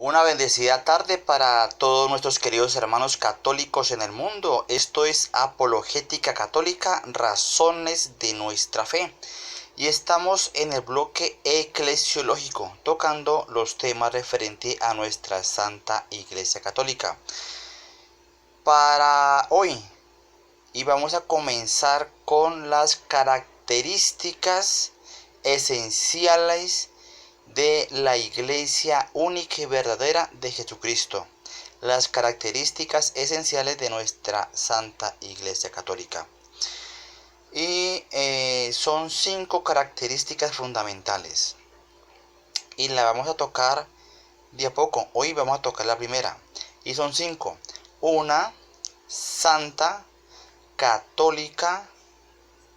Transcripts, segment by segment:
Una bendecida tarde para todos nuestros queridos hermanos católicos en el mundo. Esto es Apologética Católica, razones de nuestra fe. Y estamos en el bloque eclesiológico, tocando los temas referentes a nuestra Santa Iglesia Católica. Para hoy, y vamos a comenzar con las características esenciales de la Iglesia única y verdadera de Jesucristo. Las características esenciales de nuestra Santa Iglesia Católica. Y son 5 características fundamentales. Y la vamos a tocar de a poco. Hoy vamos a tocar la primera. Y son 5. Una, santa, católica,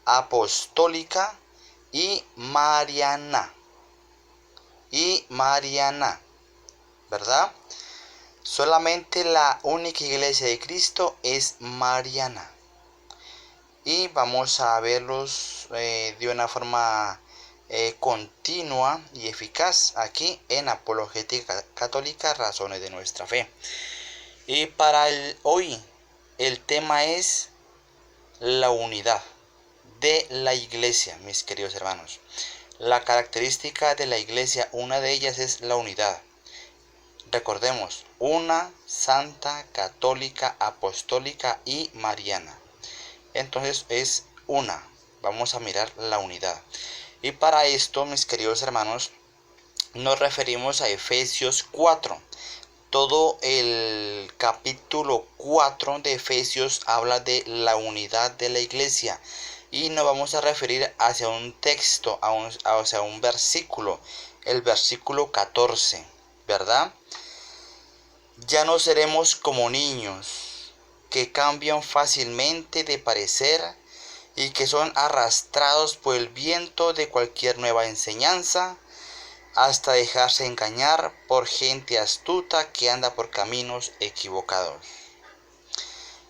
apostólica y mariana. ¿Verdad? Solamente la única iglesia de Cristo es mariana. Y vamos a verlos de una forma continua y eficaz aquí en Apologética Católica, razones de nuestra fe. Y para hoy el tema es la unidad de la iglesia, mis queridos hermanos. La característica de la iglesia, una de ellas es la unidad. Recordemos, una, santa, católica, apostólica y mariana. Entonces es una. Vamos a mirar la unidad. Y para esto, mis queridos hermanos, nos referimos a Efesios 4. Todo el capítulo 4 de Efesios habla de la unidad de la iglesia. Y nos vamos a referir hacia un texto, hacia un versículo, el versículo 14, ¿verdad? Ya no seremos como niños, que cambian fácilmente de parecer y que son arrastrados por el viento de cualquier nueva enseñanza, hasta dejarse engañar por gente astuta que anda por caminos equivocados.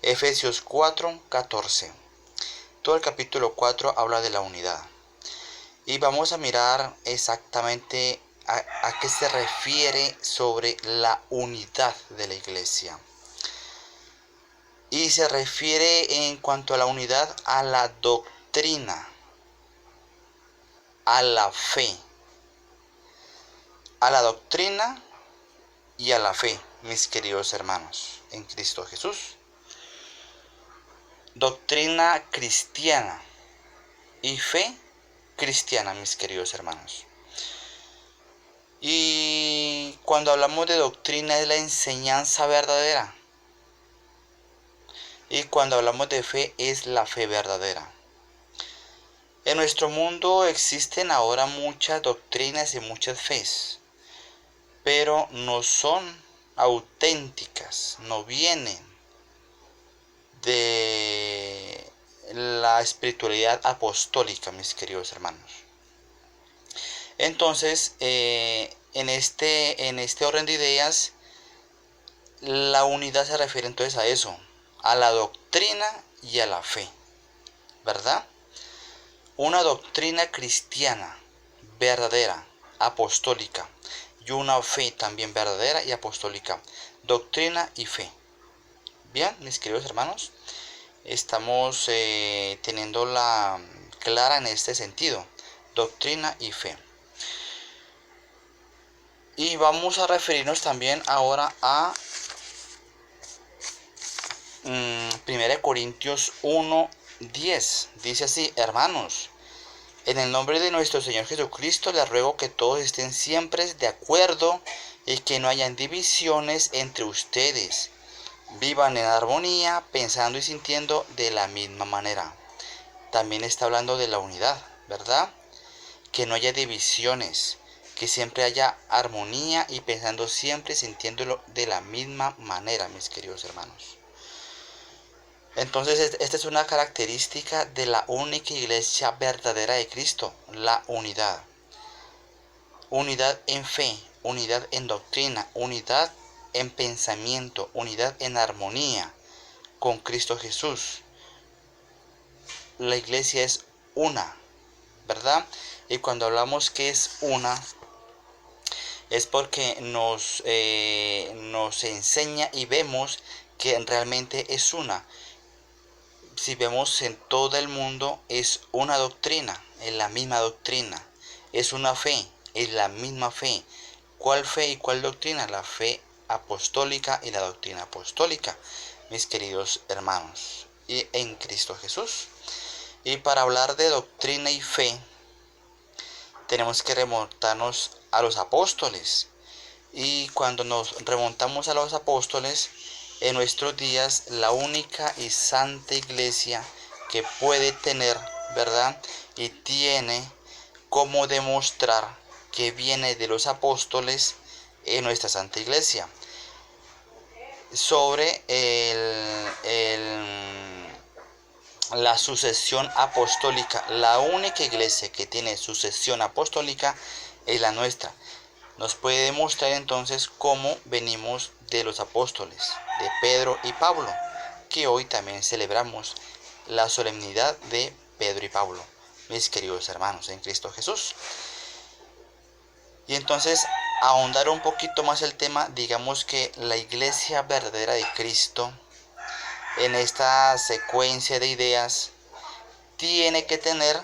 Efesios 4, 14. Todo el capítulo 4 habla de la unidad. Y vamos a mirar exactamente a qué se refiere sobre la unidad de la iglesia. Y se refiere en cuanto a la unidad a la doctrina, a la fe. A la doctrina y a la fe, mis queridos hermanos, en Cristo Jesús. Doctrina cristiana y fe cristiana, mis queridos hermanos. Y cuando hablamos de doctrina es la enseñanza verdadera. Y cuando hablamos de fe es la fe verdadera. En nuestro mundo existen ahora muchas doctrinas y muchas fes, pero no son auténticas, no vienen de la espiritualidad apostólica, mis queridos hermanos. Entonces, en este orden de ideas, la unidad se refiere entonces a eso, a la doctrina y a la fe, ¿verdad? Una doctrina cristiana, verdadera, apostólica, y una fe también verdadera y apostólica. Doctrina y fe. Bien, mis queridos hermanos, estamos teniendo la clara en este sentido, doctrina y fe. Y vamos a referirnos también ahora a 1 Corintios 1:10. Dice así: hermanos, en el nombre de nuestro Señor Jesucristo les ruego que todos estén siempre de acuerdo y que no hayan divisiones entre ustedes. Vivan en armonía, pensando y sintiendo de la misma manera. También está hablando de la unidad, ¿verdad? Que no haya divisiones, que siempre haya armonía y pensando siempre y sintiéndolo de la misma manera, mis queridos hermanos. Entonces, esta es una característica de la única iglesia verdadera de Cristo, la unidad. Unidad en fe, unidad en doctrina, unidad en pensamiento, unidad en armonía con Cristo Jesús. La iglesia es una, ¿verdad? Y cuando hablamos que es una, es porque nos enseña y vemos que realmente es una. Si vemos en todo el mundo, es una doctrina, es la misma doctrina, es una fe, es la misma fe. ¿Cuál fe y cuál doctrina? La fe apostólica y la doctrina apostólica, mis queridos hermanos, y en Cristo Jesús. Y para hablar de doctrina y fe, tenemos que remontarnos a los apóstoles. Y cuando nos remontamos a los apóstoles, en nuestros días la única y santa iglesia que puede tener, ¿verdad? Y tiene cómo demostrar que viene de los apóstoles en nuestra santa iglesia. Sobre la sucesión apostólica, la única iglesia que tiene sucesión apostólica es la nuestra. Nos puede demostrar entonces cómo venimos de los apóstoles, de Pedro y Pablo, que hoy también celebramos la solemnidad de Pedro y Pablo, mis queridos hermanos en Cristo Jesús. Y entonces, ahondar un poquito más el tema, digamos que la iglesia verdadera de Cristo, en esta secuencia de ideas, tiene que tener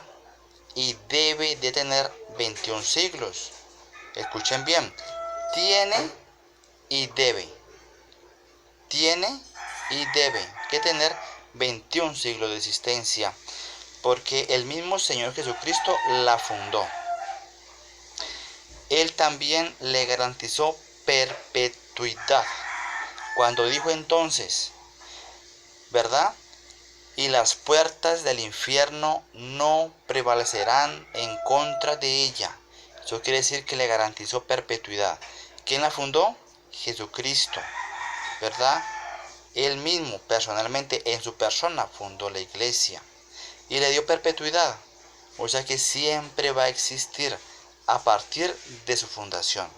y debe de tener 21 siglos. Escuchen bien, tiene y debe que tener 21 siglos de existencia, porque el mismo Señor Jesucristo la fundó. Él también le garantizó perpetuidad, cuando dijo entonces, ¿verdad? Y las puertas del infierno no prevalecerán en contra de ella. Eso quiere decir que le garantizó perpetuidad. ¿Quién la fundó? Jesucristo, ¿verdad? Él mismo, personalmente, en su persona, fundó la iglesia. Y le dio perpetuidad. O sea que siempre va a existir a partir de su fundación.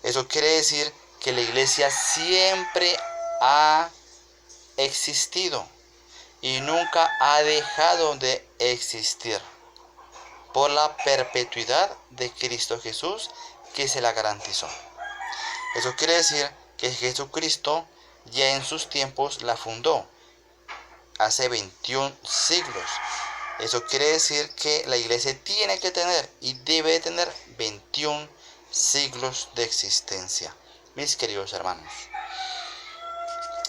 Eso quiere decir que la iglesia siempre ha existido y nunca ha dejado de existir por la perpetuidad de Cristo Jesús que se la garantizó. Eso quiere decir que Jesucristo ya en sus tiempos la fundó hace 21 siglos. Eso quiere decir que la iglesia tiene que tener y debe de tener 21 siglos de existencia, mis queridos hermanos.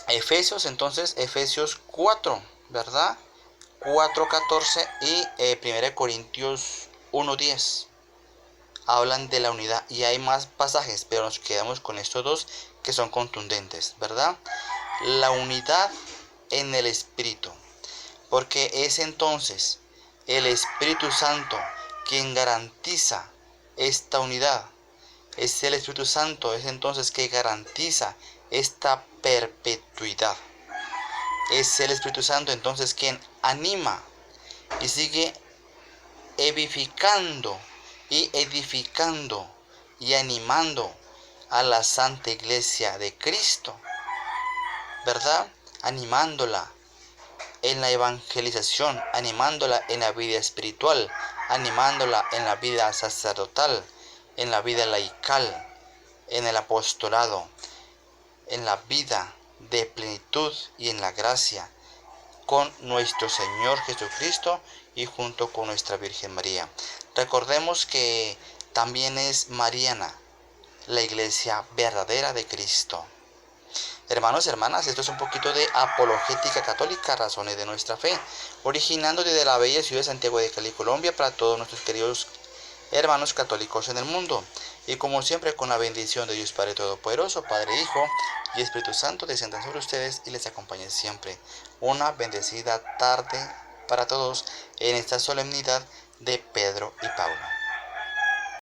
Efesios, entonces, Efesios 4, ¿verdad? 4:14 y 1 Corintios 1:10 hablan de la unidad, y hay más pasajes, pero nos quedamos con estos dos que son contundentes, ¿verdad? La unidad en el Espíritu, porque es entonces el Espíritu Santo quien garantiza esta unidad. Es el Espíritu Santo, es entonces que garantiza esta perpetuidad. Es el Espíritu Santo entonces quien anima y sigue edificando y animando a la Santa Iglesia de Cristo, ¿verdad? Animándola en la evangelización, animándola en la vida espiritual, animándola en la vida sacerdotal, en la vida laical, en el apostolado, en la vida de plenitud y en la gracia con nuestro Señor Jesucristo y junto con nuestra Virgen María. Recordemos que también es mariana la iglesia verdadera de Cristo. Hermanos y hermanas, esto es un poquito de apologética católica, razones de nuestra fe, originando desde la bella ciudad de Santiago de Cali, Colombia, para todos nuestros queridos hermanos católicos en el mundo. Y como siempre, con la bendición de Dios Padre Todopoderoso, Padre, Hijo y Espíritu Santo, desciendan sobre ustedes y les acompañen siempre. Una bendecida tarde para todos en esta solemnidad de Pedro y Pablo.